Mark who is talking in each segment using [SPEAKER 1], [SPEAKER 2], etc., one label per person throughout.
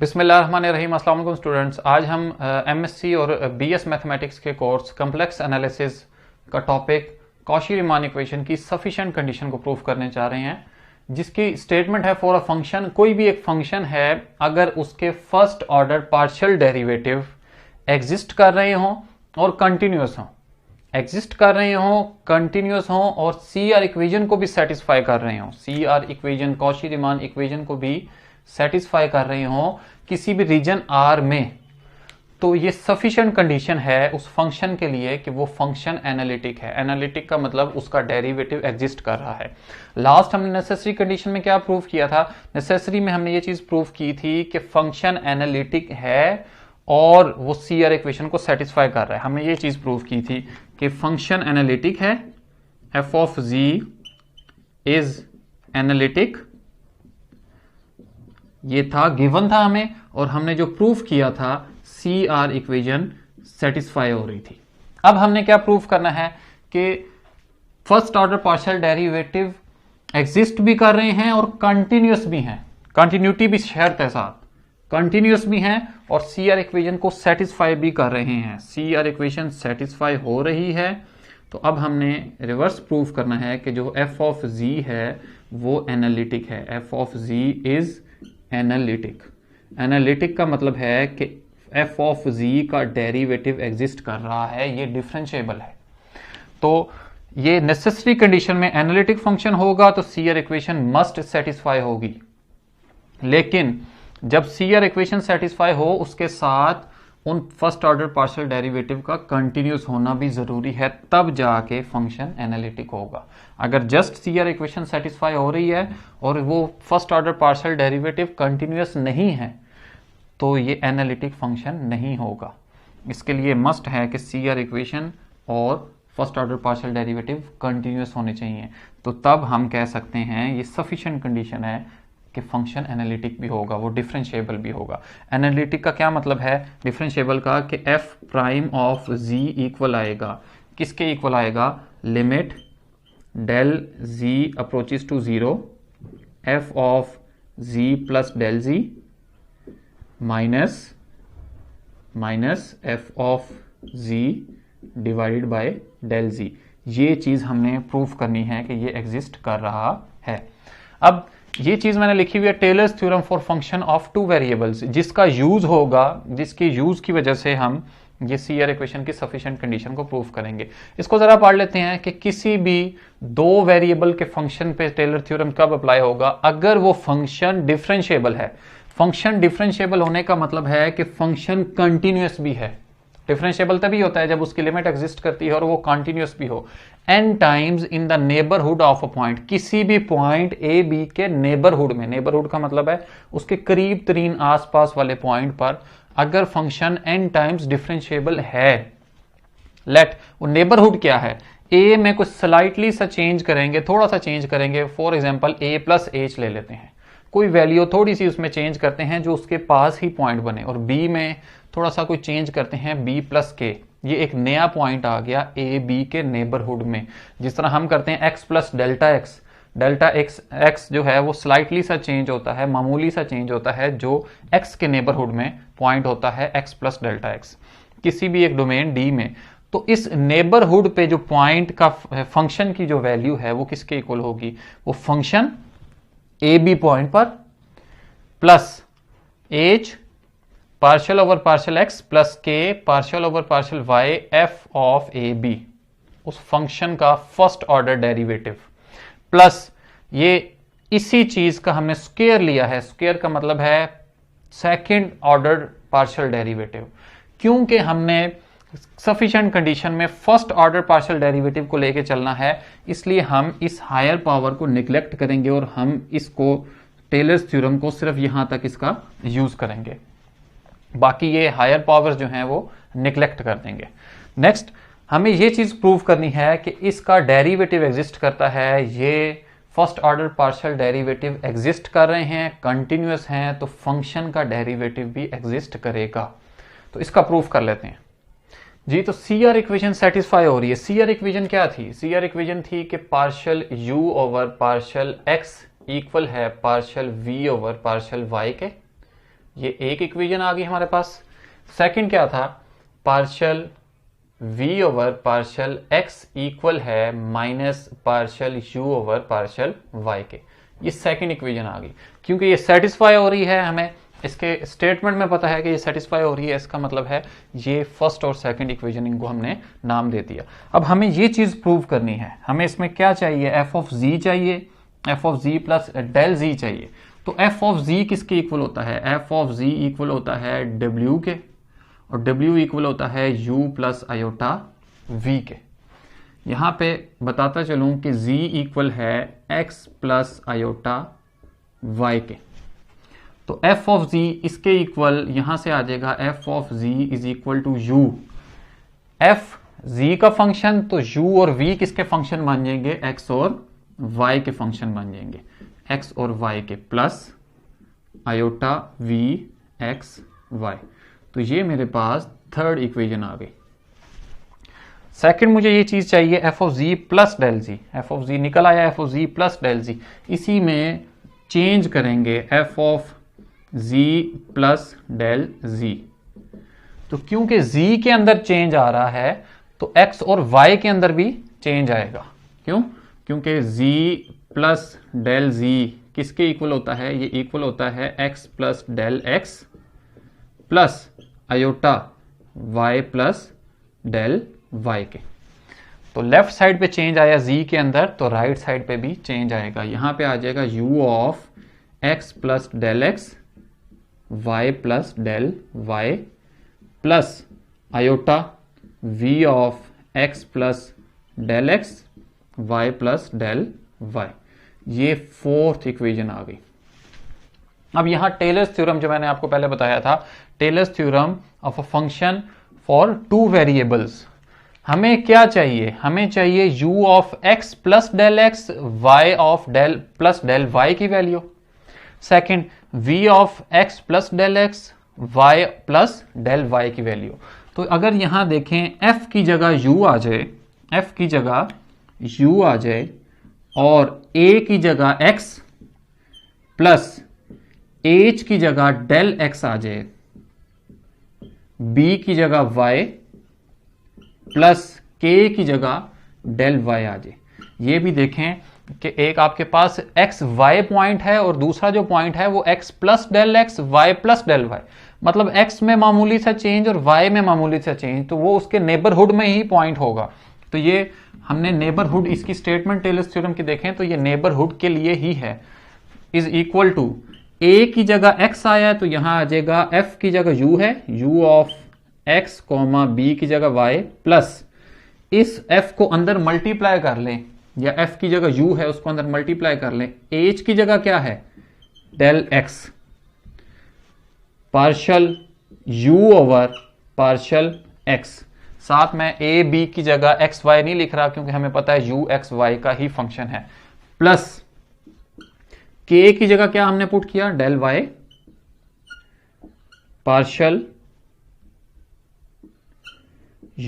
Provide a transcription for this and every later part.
[SPEAKER 1] बिस्मिल्लाहिर्रहमानिर्रहीम। अस्सलाम वालेकुम स्टूडेंट्स। आज हम एमएससी और बीएस मैथमेटिक्स के कोर्स कम्प्लेक्स एनालिसिस का टॉपिक कॉशी-रीमान इक्वेशन की सफिशिएंट कंडीशन को प्रूव करने जा रहे हैं, जिसकी स्टेटमेंट है फॉर अ फंक्शन। कोई भी एक फंक्शन है, अगर उसके first order partial derivative exist कर रहे हों और कंटिन्यूस हों, एग्जिस्ट कर रहे हों, कंटिन्यूस हों और सी आर इक्वेशन को भी सेटिस्फाई कर रहे हों, C R equation Cauchy Riemann equation को भी सेटिस्फाई कर रहे हों किसी भी रीजन आर में, तो ये सफिशिएंट कंडीशन है उस फंक्शन के लिए कि वो फंक्शन एनालिटिक है। एनालिटिक का मतलब उसका डेरिवेटिव एग्जिस्ट कर रहा है। लास्ट हमने नेसेसरी कंडीशन में क्या प्रूव किया था? नेसेसरी में हमने ये चीज प्रूव की थी कि फंक्शन एनालिटिक है और वो सी आर इक्वेशन को सेटिस्फाई कर रहा है। हमने ये चीज प्रूव की थी कि फंक्शन एनालिटिक है, F of G is analytic, ये था गिवन था हमें, और हमने जो प्रूफ किया था सी आर इक्वेशन सेटिस्फाई हो रही थी। अब हमने क्या प्रूफ करना है कि first order partial derivative exist भी कर रहे हैं और कंटिन्यूस भी हैं, कंटिन्यूटी भी शर्त है साथ, कंटिन्यूस भी हैं और सी आर इक्वेशन को सेटिस्फाई भी कर रहे हैं। सी आर इक्वेशन सेटिस्फाई हो रही है, तो अब हमने रिवर्स प्रूफ करना है कि जो एफ ऑफ जी है वो एनालिटिक है। F of G is analytic. Analytic का मतलब है कि एफ ऑफ जी का डेरिवेटिव एग्जिस्ट कर रहा है, ये डिफरेंशिएबल है। तो ये नेसेसरी कंडीशन में एनालिटिक फंक्शन होगा तो C R equation must satisfy होगी, लेकिन जब सी आर इक्वेशन सेटिस्फाई हो उसके साथ उन फर्स्ट ऑर्डर पार्शियल डेरिवेटिव का कंटिन्यूस होना भी जरूरी है, तब जाके फंक्शन एनालिटिक होगा। अगर just C R equation satisfy हो रही है और वो first order partial derivative continuous नहीं है तो ये एनालिटिक फंक्शन नहीं होगा। इसके लिए मस्ट है कि सी आर इक्वेशन और first order partial derivative continuous होने चाहिए, तो तब हम कह सकते हैं ये सफिशिएंट कंडीशन है कि फंक्शन एनालिटिक भी होगा, वो डिफरेंशिएबल भी होगा। एनालिटिक का क्या मतलब है डिफरेंशिएबल का? कि F prime of G equal आएगा, किसके इक्वल आएगा? Limit del G approaches to zero, F of G plus del G minus F of G divided by del G. ये चीज हमने प्रूफ करनी है कि ये एग्जिस्ट कर रहा है। अब ये चीज मैंने लिखी हुई है Taylor's theorem for function of two variables, जिसका यूज होगा, जिसकी यूज की वजह से हम ये सी आर इक्वेशन की सफिशिएंट कंडीशन को प्रूफ करेंगे। इसको जरा पढ़ लेते हैं कि किसी भी दो वेरिएबल के फंक्शन पे टेलर थ्योरम कब अप्लाई होगा? अगर वो फंक्शन डिफरेंशिएबल है। फंक्शन डिफरेंशिएबल होने का मतलब है कि फंक्शन कंटिन्यूस भी है। डिफरेंशिएबल तभी होता है जब उसकी लिमिट एग्जिस्ट करती है और वो कंटिन्यूस भी हो। n times in the neighbourhood of a point, किसी भी पॉइंट ए बी के नेबरहुड में, नेबरहुड का मतलब है उसके करीब तरीन आसपास वाले पॉइंट पर अगर फंक्शन n टाइम्स डिफरेंशिएबल है, लेट वो नेबरहुड क्या है? a में कुछ स्लाइटली सा चेंज करेंगे, थोड़ा सा चेंज करेंगे, for example a plus h ले लेते हैं, कोई वैल्यू थोड़ी सी उसमें चेंज करते हैं जो उसके पास ही पॉइंट बने, और b में थोड़ा सा कोई चेंज करते हैं b प्लस k, ये एक नया पॉइंट आ गया ए बी के नेबरहुड में। जिस तरह हम करते हैं x plus delta x, delta x जो है वो स्लाइटली सा चेंज होता है, मामूली सा चेंज होता है जो x के नेबरहुड में पॉइंट होता है x प्लस डेल्टा एक्स, किसी भी एक डोमेन D में। तो इस नेबरहुड पे जो पॉइंट का फंक्शन की जो वैल्यू है वो किसके इक्वल होगी? वो फंक्शन ए बी पॉइंट पर plus H partial over partial X plus K partial over partial Y F of A B, उस फंक्शन का फर्स्ट ऑर्डर डेरिवेटिव, प्लस ये इसी चीज का हमने स्क्वायर लिया है। स्क्वायर का मतलब है सेकंड ऑर्डर पार्शियल डेरिवेटिव, क्योंकि हमने सफिशिएंट कंडीशन में फर्स्ट ऑर्डर पार्शियल डेरिवेटिव को लेके चलना है, इसलिए हम इस हायर पावर को निग्लेक्ट करेंगे और हम इसको टेलर्स थ्योरम को सिर्फ यहां तक इसका यूज करेंगे, बाकी ये हायर पावर्स जो हैं वो निग्लेक्ट कर देंगे। नेक्स्ट हमें ये चीज प्रूव करनी है कि इसका डेरिवेटिव एग्जिस्ट करता है, ये first order partial derivative exist कर रहे हैं, कंटिन्यूस हैं, तो फंक्शन का डेरिवेटिव भी एग्जिस्ट करेगा। तो इसका प्रूफ कर लेते हैं जी। तो सी आर इक्वेशन सेटिस्फाई हो रही है। सी आर इक्वेशन क्या थी? सी आर इक्वेशन थी कि partial U over partial X equal है partial V over partial Y के, ये एक इक्वेशन आ गई हमारे पास। सेकंड क्या था, partial v over partial x equal है minus partial u over partial y के। ये सेकंड इक्वेशन आ गई, क्योंकि ये सेटिस्फाई हो रही है, हमें इसके स्टेटमेंट में पता है कि ये सेटिस्फाई हो रही है, इसका मतलब है ये फर्स्ट और सेकंड इक्वेशन, इनको हमने नाम दे दिया। अब हमें ये चीज प्रूव करनी है, हमें इसमें क्या चाहिए, f ऑफ z चाहिए, f of z plus del z चाहिए। तो f ऑफ z किसके इक्वल होता है, f ऑफ z इक्वल होता है w के, और w इक्वल होता है u प्लस आयोटा v के। यहां पे बताता चलूं कि z इक्वल है x प्लस आयोटा y के। तो f ऑफ z इसके इक्वल यहां से आ जाएगा f of z is equal to u। f z का फंक्शन, तो u और v किसके फंक्शन बन जाएंगे, x और y के फंक्शन बन जाएंगे, x और y के, plus iota v x y। तो ये मेरे पास थर्ड इक्वेशन आ गई। सेकंड मुझे ये चीज चाहिए f of z plus del z, f of z निकल आया, f of z plus del z, इसी में चेंज करेंगे f of z plus del z। तो क्योंकि z के अंदर चेंज आ रहा है तो x और y के अंदर भी चेंज आएगा। क्यों, क्योंकि z प्लस डेल z किसके इक्वल होता है, ये इक्वल होता है x plus del x plus iota y plus del y के। तो लेफ्ट साइड पे चेंज आया z के अंदर, तो राइट साइड पे भी चेंज आएगा, यहां पे आ जाएगा u of x plus del x y plus del y plus iota v of x plus del x y plus del y। ये फोर्थ इक्वेशन आ गई। अब यहां टेलर्स थ्योरम जो मैंने आपको पहले बताया था, Taylor's theorem of a function for two variables, हमें क्या चाहिए, हमें चाहिए u of x plus del x y of del plus del y की value. Second v of x plus del x y plus del y की value. तो अगर यहां देखें f की जगह u आ जाए, f की जगह u आ जाए और a की जगह x प्लस h की जगह डेल x आ जाए, b की जगह y प्लस k की जगह डेल y आ जाए। ये भी देखें कि एक आपके पास x y पॉइंट है और दूसरा जो पॉइंट है वो x plus del x y plus del y, मतलब x में मामूली सा चेंज और y में मामूली सा चेंज, तो वो उसके नेबरहुड में ही पॉइंट होगा। तो ये हमने नेबरहुड, इसकी स्टेटमेंट टेलर्स थ्योरम की देखें तो ये नेबरहुड के लिए ही है। इज इक्वल टू a की जगह x आया है तो यहां आ जाएगा f की जगह u है, u of x comma b की जगह y प्लस इस f को अंदर मल्टीप्लाई कर लें, या f की जगह u है उसको अंदर मल्टीप्लाई कर लें, h की जगह क्या है del x, partial u over partial x। साथ में a b की जगह x y नहीं लिख रहा क्योंकि हमें पता है u x y का ही फंक्शन है, प्लस k की जगह क्या हमने पुट किया del y partial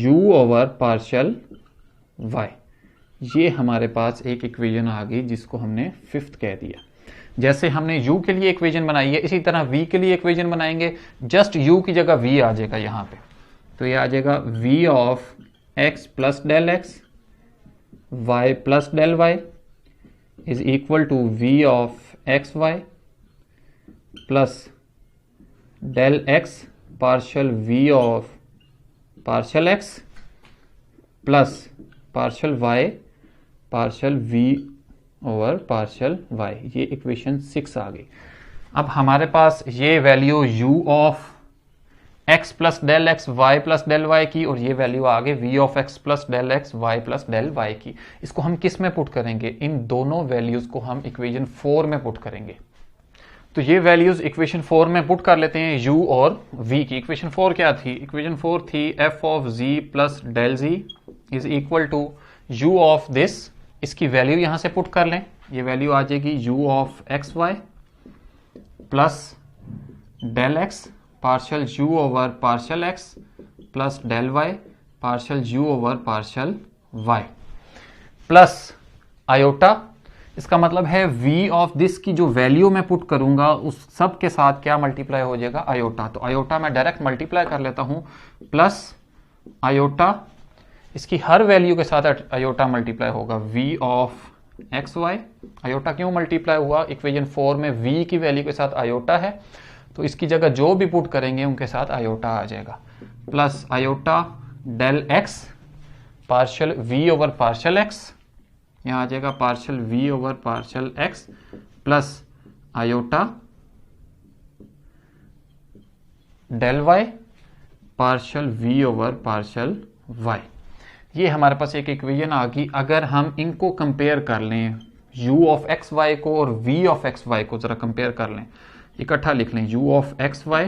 [SPEAKER 1] u over partial y। ये हमारे पास एक इक्वेशन आ गई जिसको हमने फिफ्थ कह दिया। जैसे हमने u के लिए इक्वेशन बनाई है इसी तरह v के लिए इक्वेशन बनाएंगे, जस्ट u की जगह v आ जाएगा यहां पे, तो ये आ जाएगा v of x plus del x y plus del y is equal to v of X Y plus del x partial v of partial x plus partial y partial v over partial y। ये equation 6 आ गई। अब हमारे पास ये value u of x plus del x y plus del y की, और ये वैल्यू आ गई v of x plus del x y plus del y की। इसको हम किस में पुट करेंगे, इन दोनों वैल्यूज को हम इक्वेशन 4 में पुट करेंगे। तो ये वैल्यूज इक्वेशन 4 में पुट कर लेते हैं u और v की। इक्वेशन 4 क्या थी, इक्वेशन 4 थी f of z plus del z is equal to u of this, इसकी वैल्यू यहां से पुट कर लें, ये वैल्यू आ जाएगी u of X Y plus del x partial u over partial x plus del y partial u over partial y plus iota इसका मतलब है v ऑफ दिस की जो वैल्यू मैं पुट करूंगा उस सब के साथ क्या मल्टीप्लाई हो जाएगा, आयोटा। तो आयोटा मैं डायरेक्ट मल्टीप्लाई कर लेता हूं, प्लस आयोटा, इसकी हर वैल्यू के साथ आयोटा मल्टीप्लाई होगा, v of X Y. Iota क्यों मल्टीप्लाई हुआ, इक्वेशन 4 में v की वैल्यू के साथ आयोटा है, तो इसकी जगह जो भी पुट करेंगे उनके साथ आयोटा आ जाएगा, plus iota del x partial v over partial X, यहाँ आ जाएगा partial v over partial x, plus iota del y partial v over partial y। ये हमारे पास एक इक्वेशन आ गई। अगर हम इनको कंपेयर कर लें, u ऑफ एक्स वाई को और v ऑफ एक्स वाई को जरा कंपेयर कर लें, इकट्ठा लिख लें, u of X Y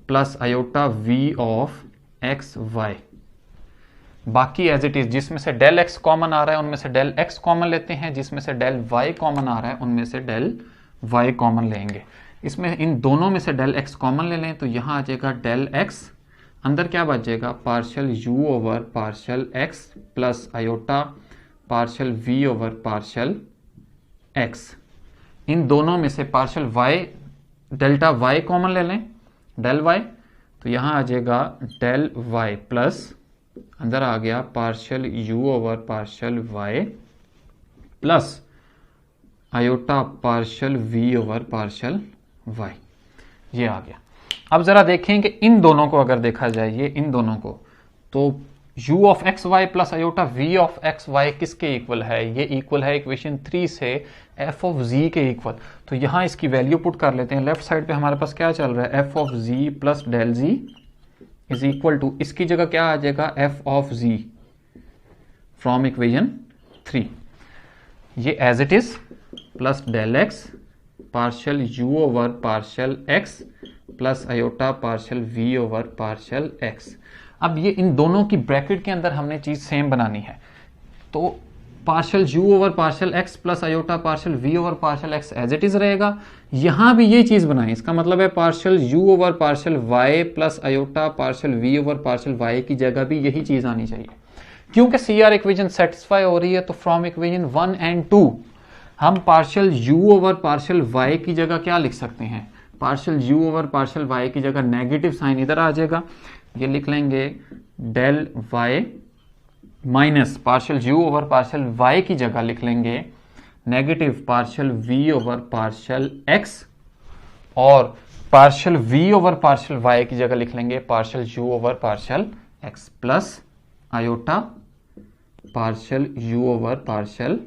[SPEAKER 1] plus iota v of X Y, बाकी एज इट इज, जिसमें से डेल एक्स कॉमन आ रहा है उनमें से डेल एक्स कॉमन लेते हैं, जिसमें से डेल वाई कॉमन आ रहा है उनमें से डेल वाई कॉमन लेंगे। इसमें इन दोनों में से डेल एक्स कॉमन ले लें तो यहां आ जाएगा डेल एक्स, अंदर क्या बच जाएगा, partial u over partial x plus iota partial v over partial x। इन दोनों में से partial y delta y common ले लें, डेल y, तो यहां आ जाएगा डेल y प्लस अंदर आ गया partial u over partial y plus iota partial v over partial y, ये आ गया। अब जरा देखें कि इन दोनों को अगर देखा जाए, ये इन दोनों को, तो u of X Y plus iota v of X Y किसके इक्वल है, ये इक्वल है इक्वेशन 3 से f ऑफ z के इक्वल। तो यहां इसकी वैल्यू पुट कर लेते हैं। लेफ्ट साइड पे हमारे पास क्या चल रहा है, f of z plus del z is equal to, इसकी जगह क्या आ जाएगा, f of z from equation 3, ये as it is, plus del x partial u over partial x plus iota partial v over partial x। अब ये इन दोनों की ब्रैकेट के अंदर हमने चीज सेम बनानी है, तो partial u over partial x plus iota partial v over partial x as it is रहेगा। यहां भी ये चीज बनाएं, इसका मतलब है partial u over partial y plus iota partial v over partial y की जगह भी यही चीज आनी चाहिए। क्योंकि CR इक्वेशन सेटिस्फाई हो रही है तो फ्रॉम इक्वेशन 1 एंड 2 हम partial u over partial y की जगह क्या लिख सकते हैं, partial u over partial y की जगह नेगेटिव साइन इधर आ जाएगा, ये लिख लेंगे del y minus partial u over partial y की जगह लिख लेंगे negative partial v over partial x, और partial v over partial y की जगह लिख लेंगे partial u over partial x plus iota partial u over partial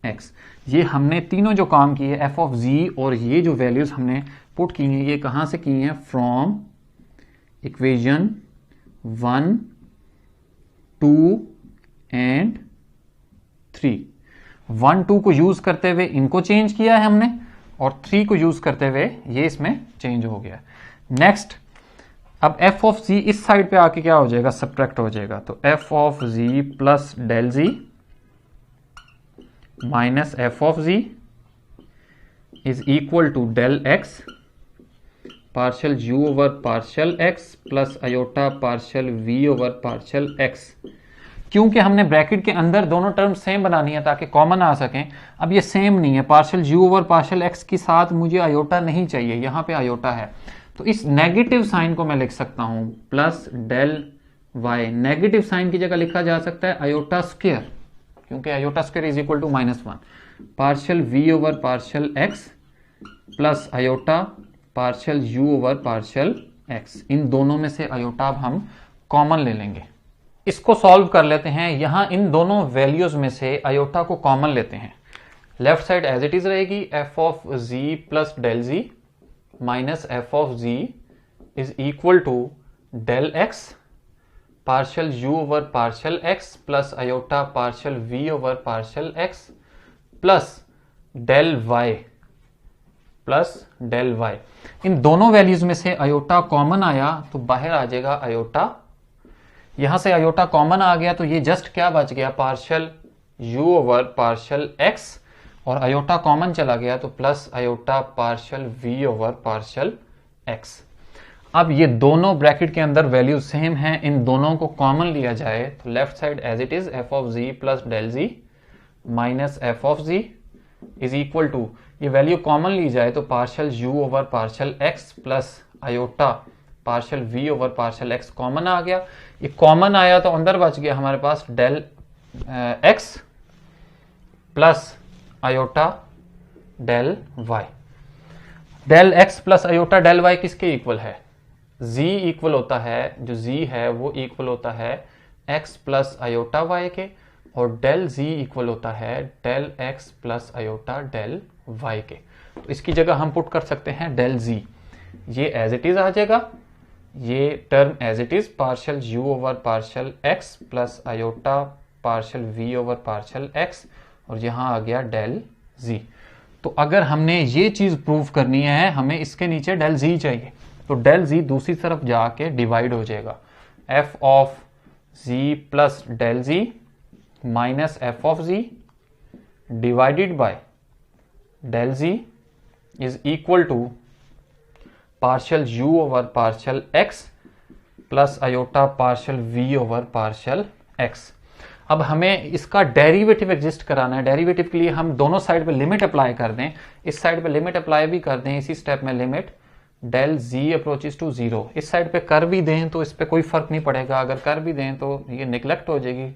[SPEAKER 1] x। ये हमने तीनों जो काम किए f ऑफ z और ये जो वैल्यूज हमने पुट की हैं, ये कहां से की हैं, फ्रॉम इक्वेशन 1, 2 एंड 3। 1, 2 को यूज करते हुए इनको चेंज किया है हमने, और 3 को यूज करते हुए ये इसमें चेंज हो गया। नेक्स्ट, अब f ऑफ z इस साइड पे आके क्या हो जाएगा, सब्ट्रैक्ट हो जाएगा, तो f of z plus del z minus f of z is equal to del x partial u over partial x plus iota partial v over partial x। क्योंकि हमने ब्रैकेट के अंदर दोनों टर्म सेम बनानी है ताकि कॉमन आ सकें। अब ये सेम नहीं है, partial u over partial x के साथ मुझे आयोटा नहीं चाहिए, यहां पे आयोटा है, तो इस नेगेटिव साइन को मैं लिख सकता हूं plus del y। Negative sign की जगह लिखा जा सकता है आयोटा स्क्वायर, क्योंकि iota square is equal to -1 partial v over partial x plus iota partial u over partial x। इन दोनों में से आयोटा अब हम कॉमन ले लेंगे। इसको सॉल्व कर लेते हैं। यहां इन दोनों वैल्यूज में से आयोटा को कॉमन लेते हैं। Left side as it is रहेगी f of z plus del z minus f of z is equal to del x partial u over partial x plus iota partial v over partial x plus del y plus del y। इन दोनों values में से iota common आया तो बाहर आ जाएगा iota. यहां से आयोटा कॉमन आ गया तो ये जस्ट क्या बच गया, partial u over partial x, और आयोटा कॉमन चला गया तो plus iota partial v over partial x। अब ये दोनों ब्रैकेट के अंदर वैल्यू सेम हैं, इन दोनों को कॉमन लिया जाए तो left side as it is f of z plus del z minus f of z is equal to, ये वैल्यू कॉमन ली जाए तो partial u over partial x plus iota partial v over partial x common आ गया। ये common आया तो अंदर बच गया हमारे पास del x plus iota del y। Del x plus iota del y किसके इक्वल है? z इक्वल होता है, जो z है वो इक्वल होता है x प्लस आयोटा y के, और डेल z इक्वल होता है del x plus iota del y के। तो इसकी जगह हम पुट कर सकते हैं डेल z, ये एज इट इज आ जाएगा, ये term as it is partial u over partial x plus iota partial v over partial x, और यहां आ गया डेल z। तो अगर हमने ये चीज प्रूव करनी है, हमें इसके नीचे डेल z चाहिए, तो डेल z दूसरी तरफ जाके डिवाइड हो जाएगा, f of z plus del z minus f of z divided by del z is equal to partial u over partial x plus iota partial v over partial x। अब हमें इसका derivative exist कराना है। Derivative के लिए हम दोनों side पे लिमिट अप्लाई कर दें, इस साइड पे लिमिट अप्लाई भी कर दें, इसी स्टेप में limit del z approaches to 0, इस साइड पे कर भी दें तो इस पे कोई फर्क नहीं पड़ेगा, अगर कर भी दें तो ये निगलेक्ट हो जाएगी,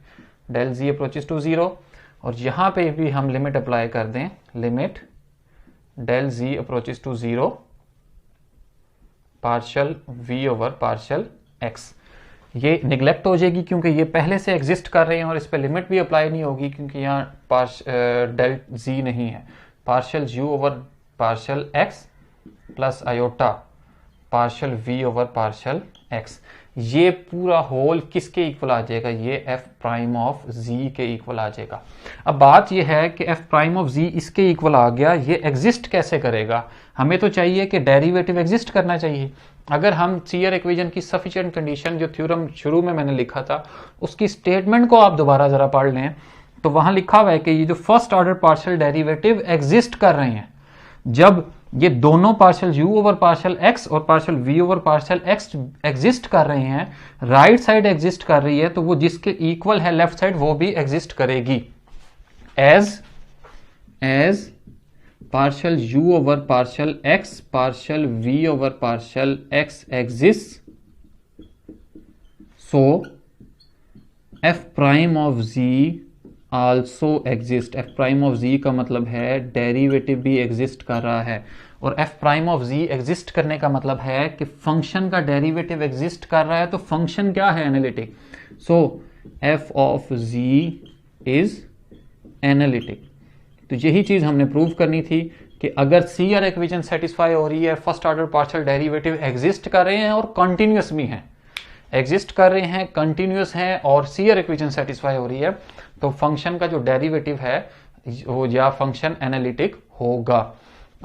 [SPEAKER 1] डेल z अप्रोचेस टू 0। और यहां पे भी हम लिमिट अप्लाई कर दें, limit del z approaches to 0 partial v over partial x। ये निगलेक्ट हो जाएगी क्योंकि ये पहले से एग्जिस्ट कर रहे हैं और इस पे लिमिट भी अप्लाई नहीं होगी क्योंकि यहाँ डेल z नहीं है। Partial u over partial x plus iota partial v over partial x, ये पूरा होल किसके इक्वल आ जाएगा? ये f प्राइम ऑफ z के इक्वल आ जाएगा। अब बात ये है कि f प्राइम ऑफ z इसके इक्वल आ गया, ये एग्जिस्ट कैसे करेगा? हमें तो चाहिए कि डेरिवेटिव एग्जिस्ट करना चाहिए। अगर हम सीयर इक्वेशन की सफिशिएंट कंडीशन, जो थ्योरम शुरू में मैंने लिखा था, उसकी स्टेटमेंट को आप दोबारा जरा पढ़ लें तो वहां लिखा हुआ है कि ये जो first order partial derivative exist कर रहे हैं, जब ये दोनों partial u over partial x और partial v over partial x exist कर रहे हैं, राइट साइड एग्जिस्ट कर रही है, तो वो जिसके इक्वल है लेफ्ट साइड वो भी एग्जिस्ट करेगी। As partial u over partial x partial v over partial x exists, so f prime of z also exists। f prime of z का मतलब है डेरिवेटिव भी एग्जिस्ट कर रहा है, और f prime of z exist करने का मतलब है कि फंक्शन का डेरिवेटिव एग्जिस्ट कर रहा है, तो फंक्शन क्या है? Analytic. So f of z is analytic. तो यही चीज हमने प्रूव करनी थी कि अगर सीयर इक्वेशन सेटिस्फाई हो रही है, first order partial derivative exist कर रहे हैं और कंटिन्यूअस भी हैं, एग्जिस्ट कर रहे हैं, कंटिन्यूअस हैं, और सीयर इक्वेशन सेटिस्फाई हो रही है, तो फंक्शन का जो डेरिवेटिव है वो या फंक्शन एनालिटिक होगा।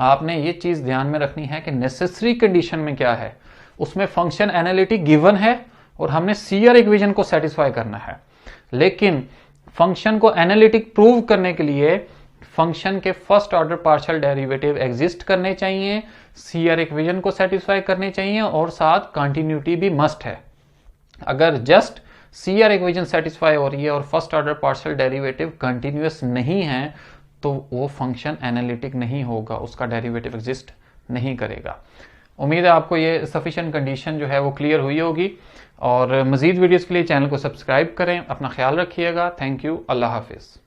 [SPEAKER 1] आपने ये चीज ध्यान में रखनी है कि नेसेसरी कंडीशन में क्या है, उसमें फंक्शन एनालिटिक गिवन है और हमने सीयर इक्वेशन को सेटिस्फाई करना है, लेकिन फंक्शन को एनालिटिक प्रूव करने के लिए फंक्शन के first order partial derivative exist करने चाहिए, सीयर इक्वेशन को सेटिस्फाई करने चाहिए, और साथ कंटिन्यूटी भी मस्ट है। अगर जस्ट सीयर इक्वेशन सेटिस्फाई हो रही है और first order partial derivative continuous नहीं है, तो वो फंक्शन एनालिटिक नहीं होगा, उसका डेरिवेटिव एग्जिस्ट नहीं करेगा। उम्मीद है आपको ये सफिशिएंट कंडीशन जो है वो क्लियर हुई होगी, और मजीद वीडियोस के लिए चैनल को सब्सक्राइब करें। अपना ख्याल रखिएगा। Thank you. Allah Hafiz.